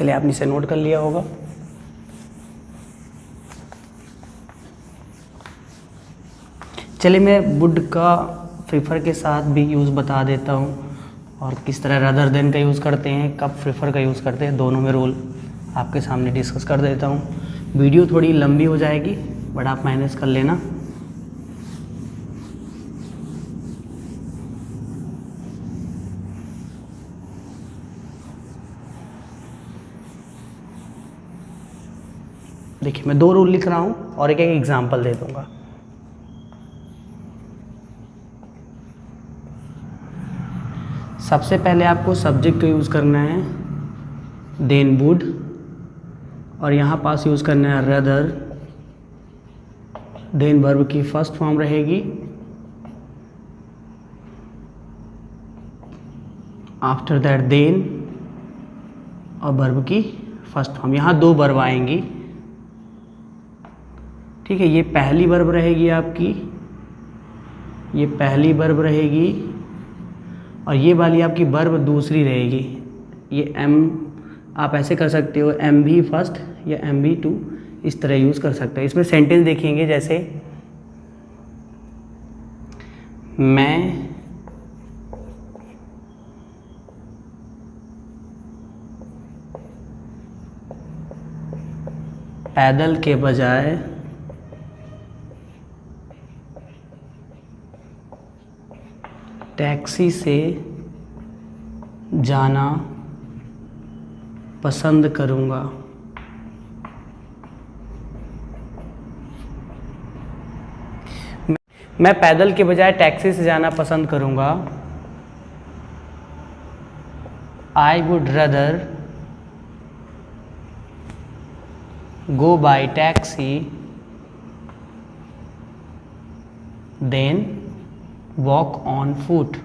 चलिए आपने इसे नोट कर लिया होगा। चलिए मैं वुड का प्रीफर के साथ भी यूज़ बता देता हूँ और किस तरह रदर देन का यूज़ करते हैं, कब प्रीफर का यूज़ करते हैं, दोनों में रूल आपके सामने डिस्कस कर देता हूँ। वीडियो थोड़ी लंबी हो जाएगी बट आप मैनेज कर लेना। देखिए मैं 2 रूल लिख रहा हूँ और एक एग्जाम्पल दे दूँगा। सबसे पहले आपको सब्जेक्ट को यूज़ करना है, देन वुड, और यहाँ पास यूज़ करना है रदर, देन वर्ब की फर्स्ट फॉर्म रहेगी, आफ्टर दैट देन, और वर्ब की फर्स्ट फॉर्म। यहाँ 2 वर्ब आएंगी, ठीक है। ये पहली वर्ब रहेगी आपकी, ये पहली वर्ब रहेगी, और ये वाली आपकी वर्ब दूसरी रहेगी। ये एम आप ऐसे कर सकते हो, एम भी फर्स्ट या एम भी टू, इस तरह यूज़ कर सकते हैं। इसमें सेंटेंस देखेंगे जैसे मैं पैदल के बजाय टैक्सी से जाना पसंद करूँगा। मैं पैदल के बजाय टैक्सी से जाना पसंद करूँगा। I would rather go by taxi than walk on foot.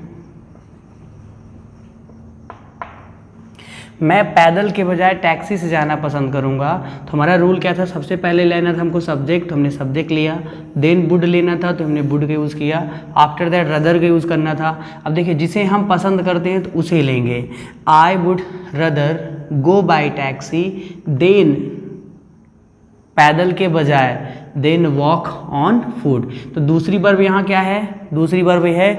मैं पैदल के बजाय टैक्सी से जाना पसंद करूंगा। तो हमारा रूल क्या था, सबसे पहले लेना था हमको सब्जेक्ट, हमने सब्जेक्ट लिया। देन वुड लेना था तो हमने वुड का यूज़ किया। आफ्टर दैट रदर का यूज़ करना था। अब देखिए जिसे हम पसंद करते हैं तो उसे लेंगे। I would rather go by taxi, than पैदल के बजाय देन वॉक ऑन फुट। तो दूसरी वर्ब यहाँ क्या है, दूसरी वर्ब है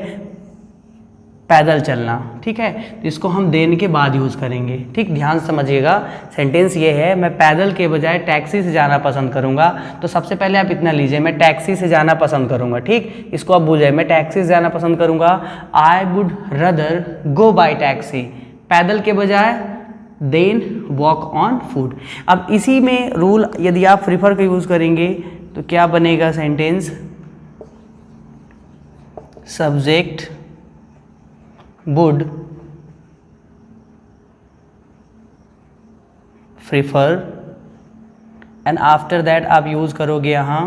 पैदल चलना, ठीक है। तो इसको हम देन के बाद यूज़ करेंगे, ठीक। ध्यान समझिएगा, सेंटेंस ये है मैं पैदल के बजाय टैक्सी से जाना पसंद करूंगा। तो सबसे पहले आप इतना लीजिए, मैं टैक्सी से जाना पसंद करूंगा, ठीक। इसको आप भूल जाए, मैं टैक्सी से जाना पसंद करूंगा। आई would rather go by taxi, पैदल के बजाय देन वॉक ऑन फुट। अब इसी में रूल यदि आप प्रीफर का यूज़ करेंगे तो क्या बनेगा sentence, subject would prefer, and after that आप यूज़ करोगे यहाँ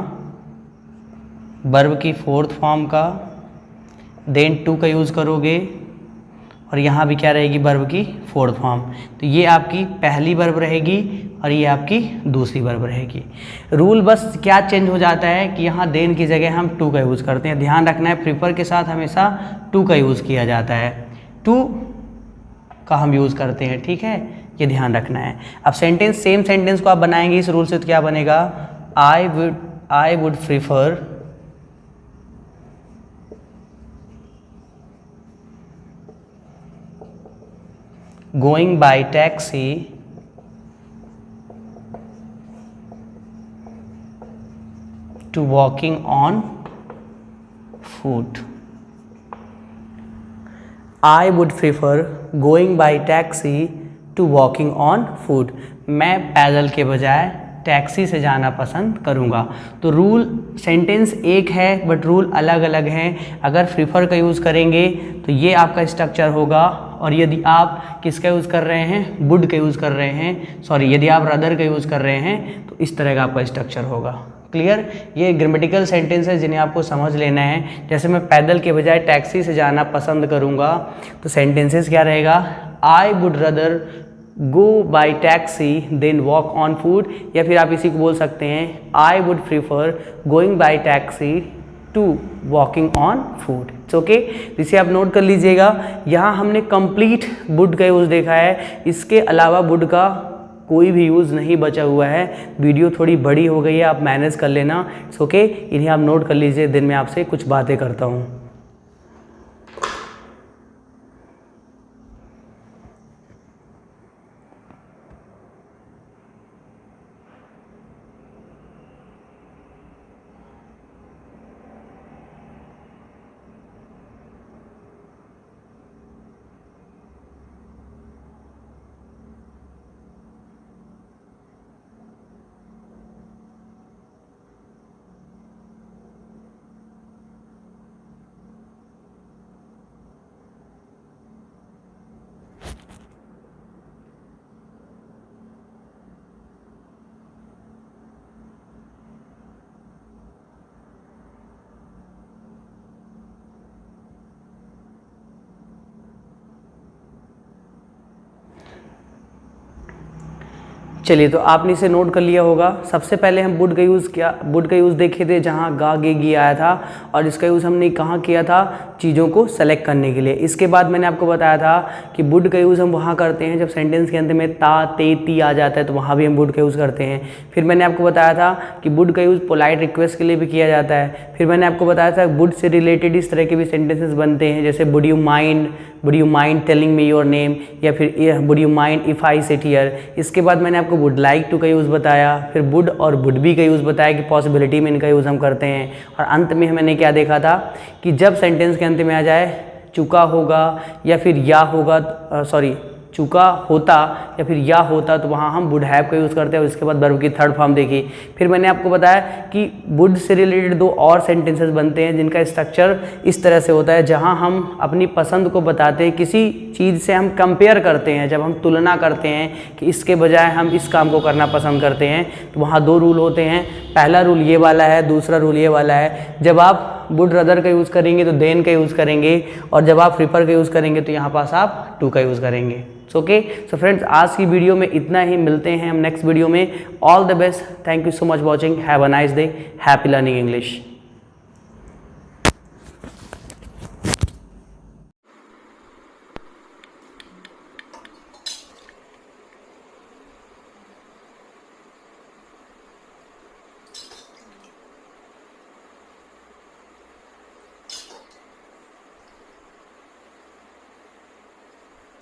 वर्ब की फोर्थ फॉर्म का, देन टू का यूज़ करोगे, और यहाँ भी क्या रहेगी वर्ब की फोर्थ फॉर्म। तो ये आपकी पहली वर्ब रहेगी और ये आपकी दूसरी वर्ब रहेगी। रूल बस क्या चेंज हो जाता है कि यहाँ देन की जगह हम टू का यूज़ करते हैं। ध्यान रखना है प्रीफर के साथ हमेशा टू का यूज़ किया जाता है, टू का हम यूज़ करते हैं, ठीक है, ये ध्यान रखना है। अब सेंटेंस, सेम सेंटेंस को आप बनाएंगे इस रूल से तो क्या बनेगा, आई would prefer going by taxi to walking on foot. I would prefer going by taxi to walking on foot. मैं पैदल के बजाय टैक्सी से जाना पसंद करूँगा। तो रूल सेंटेंस एक है बट रूल अलग अलग हैं। अगर प्रीफर का यूज़ करेंगे तो ये आपका स्ट्रक्चर होगा, और यदि आप किसका यूज़ कर रहे हैं, वुड का यूज़ कर रहे हैं, सॉरी यदि आप रदर का यूज़ कर रहे हैं तो इस तरह का आपका स्ट्रक्चर होगा। क्लियर, ये ग्रामेटिकल सेंटेंस है जिन्हें आपको समझ लेना है। जैसे मैं पैदल के बजाय टैक्सी से जाना पसंद करूँगा तो सेंटेंसेस क्या रहेगा, I would rather go by taxi than walk on foot, या फिर आप इसी को बोल सकते हैं I would prefer going by taxi to walking on foot. It's okay, इसे आप नोट कर लीजिएगा। यहाँ हमने कंप्लीट वुड का यूज़ देखा है, इसके अलावा वुड का कोई भी यूज़ नहीं बचा हुआ है। वीडियो थोड़ी बड़ी हो गई है, आप मैनेज कर लेना, इट्स ओके। इन्हें आप नोट कर लीजिए, दिन में आपसे कुछ बातें करता हूँ। चलिए, तो आपने इसे नोट कर लिया होगा। सबसे पहले हम वुड का यूज़ देखे थे, जहाँ गा गे गी आया था, और इसका यूज़ हमने कहाँ किया था, चीज़ों को सेलेक्ट करने के लिए। इसके बाद मैंने आपको बताया था कि वुड का यूज़ हम वहाँ करते हैं जब सेंटेंस के अंत में ता ते ती आ जाता है, तो वहाँ भी हम वुड का यूज़ करते हैं। फिर मैंने आपको बताया था कि वुड का यूज़ पोलाइट रिक्वेस्ट के लिए भी किया जाता है। फिर मैंने आपको बताया था वुड से रिलेटेड इस तरह के भी सेंटेंसेस बनते हैं, जैसे would you mind telling me your name, या फिर would you mind if I sit here. इसके बाद मैंने आपको वुड लाइक टू का यूज़ बताया, फिर वुड और वुड बी का यूज़ बताया कि पॉसिबिलिटी में इनका यूज़ हम करते हैं। और अंत में मैंने क्या देखा था कि जब सेंटेंस के अंत में आ जाए चुका होगा या फिर या होगा, चुका होता या फिर या होता, तो वहाँ हम वुड हैव का यूज़ करते हैं। और इसके बाद वर्ब की थर्ड फॉर्म देखी। फिर मैंने आपको बताया कि वुड से रिलेटेड 2 और सेंटेंसेस बनते हैं जिनका स्ट्रक्चर इस तरह से होता है, जहाँ हम अपनी पसंद को बताते हैं, किसी चीज़ से हम कंपेयर करते हैं, जब हम तुलना करते हैं कि इसके बजाय हम इस काम को करना पसंद करते हैं, तो वहाँ 2 रूल होते हैं। पहला रूल ये वाला है, दूसरा रूल ये वाला है। जब आप वुड रदर का यूज़ करेंगे तो देन का यूज़ करेंगे, और जब आप प्रिफर का यूज़ करेंगे तो यहाँ पास आप टू का यूज़ करेंगे। ओके, सो फ्रेंड्स, आज की वीडियो में इतना ही। मिलते हैं हम नेक्स्ट वीडियो में। All the best, thank you so much watching, have a nice day, happy learning English.